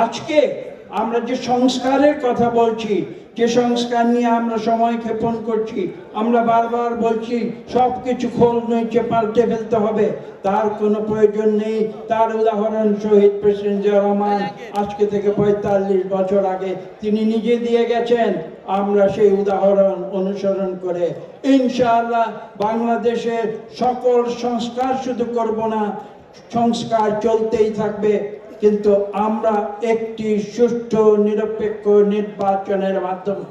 আজকে আমরা যে সংস্কারের কথা বলছি, যে সংস্কার নিয়ে আমরা সময় ক্ষেপণ করছি, আমরা বারবার বলছি সবকিছু খোল নইচে পাল্টে ফেলতে হবে, তার কোনো প্রয়োজন নেই। তার উদাহরণ শহীদ প্রেসিডেন্ট জিয়া রহমান আজকে থেকে ৪৫ বছর আগে তিনি নিজে দিয়ে গেছেন। আমরা সেই উদাহরণ অনুসরণ করে ইনশাআল্লাহ বাংলাদেশের সকল সংস্কার শুধু করব না, সংস্কার চলতেই থাকবে, কিন্তু আমরা একটি সুষ্ঠু নিরপেক্ষ নির্বাচনের মাধ্যমে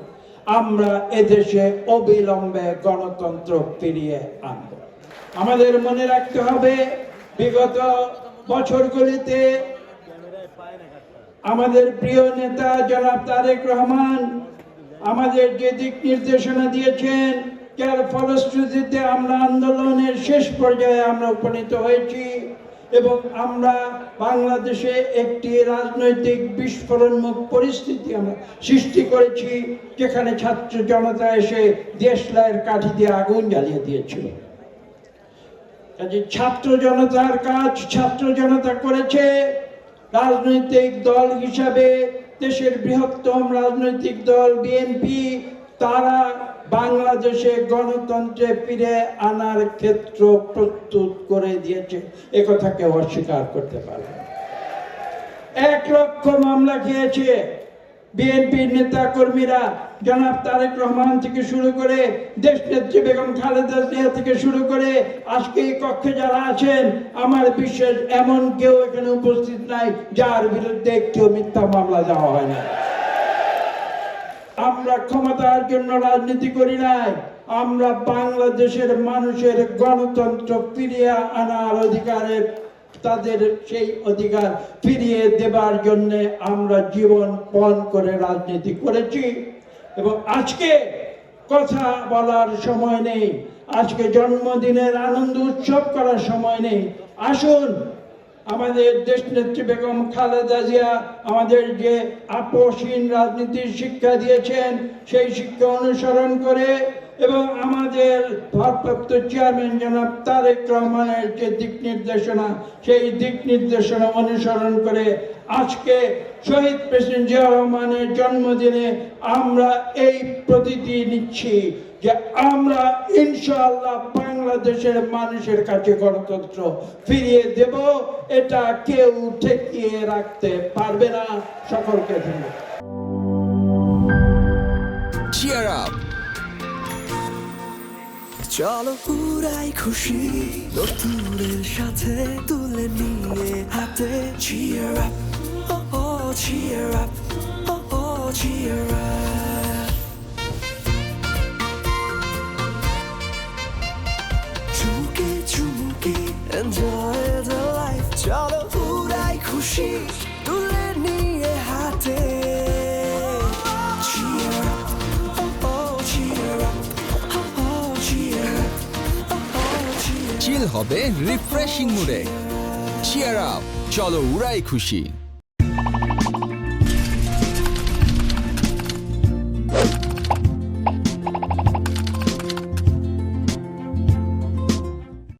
আমরা এদেশে অবিলম্বে গণতন্ত্র ফিরিয়ে আনব। আমাদের মনে রাখতে হবে বিগত বছরগুলিতে আমাদের প্রিয় নেতা জনাব তারেক রহমান আমাদের যে দিক নির্দেশনা দিয়েছেন, যার ফলশ্রুতিতে আমরা আন্দোলনের শেষ পর্যায়ে আমরা উপনীত হয়েছি এবং আমরা বাংলাদেশে একটি রাজনৈতিক বিস্ফোরণমুখ পরিস্থিতি আমরা সৃষ্টি করেছি, যেখানে ছাত্র জনতা এসে দেশলাইয়ের কাঠি দিয়ে আগুন জ্বালিয়ে দিয়েছিল। কাজে ছাত্র জনতার কাজ ছাত্র জনতা করেছে। রাজনৈতিক দল হিসাবে দেশের বৃহত্তম রাজনৈতিক দল বিএনপি, তারা বাংলাদেশে গণতন্ত্রে ফিরে আনার ক্ষেত্র প্রস্তুত করে দিয়েছে, একথা কেউ অস্বীকার করতে পারবে না। ১ লক্ষ মামলা খেয়েছে বিএনপির নেতা কর্মীরা, জনাব তারেক রহমান থেকে শুরু করে দেশনেত্রী বেগম খালেদা জিয়া থেকে শুরু করে আজকে এই কক্ষে যারা আছেন, আমার বিশ্বাস এমন কেউ এখানে উপস্থিত নাই যার বিরুদ্ধে একটিও মিথ্যা মামলা দেওয়া হয় না। আমরা ক্ষমতার জন্য রাজনীতি করি নাই, আমরা বাংলাদেশের মানুষের গণতন্ত্র ফিরিয়ে আনার অধিকারের, তাদের সেই অধিকার ফিরিয়ে দেবার জন্য আমরা জীবন পণ করে রাজনীতি করেছি। এবং আজকে কথা বলার সময় নেই, আজকে জন্মদিনের আনন্দ উৎসব করার সময় নেই। আসুন, আমাদের দেশনেত্রী বেগম খালেদা জিয়া আমাদের যে আপোষহীন রাজনীতির শিক্ষা দিয়েছেন, সেই শিক্ষা অনুসরণ করে এবং আমাদের ভারপ্রাপ্ত চেয়ারম্যান জনাব তারেক রহমানের যে দিক নির্দেশনা, সেই দিক নির্দেশনা অনুসরণ করে আজকে শহীদ প্রেসিডেন্ট জিয়া রহমানের জন্মদিনে আমরা এই প্রতিজ্ঞা নিচ্ছি যে আমরা ইনশাআল্লাহ বাংলাদেশের মানুষের কাছে গণতন্ত্র ফিরিয়ে দেব। এটা কেউ ঠেকিয়ে রাখতে পারবে না। সকলকে ধন্যবাদ। Cheer up! চলো পুরাই খুশি নতুনের সাথে তুলে নিয়ে হাতে। Cheer up! Oh oh, cheer up! Oh oh, cheer up! চুমুকে চুমুকে enjoy the life. চলো পুরাই খুশি তুলে নিয়ে হাতে। Cheer up! Oh oh, cheer up! Oh oh, cheer up! Oh oh, cheer up! চিল হবে রিফ্রেশিং মুডে। চিয়ার আপ, চলো উড়াই খুশি।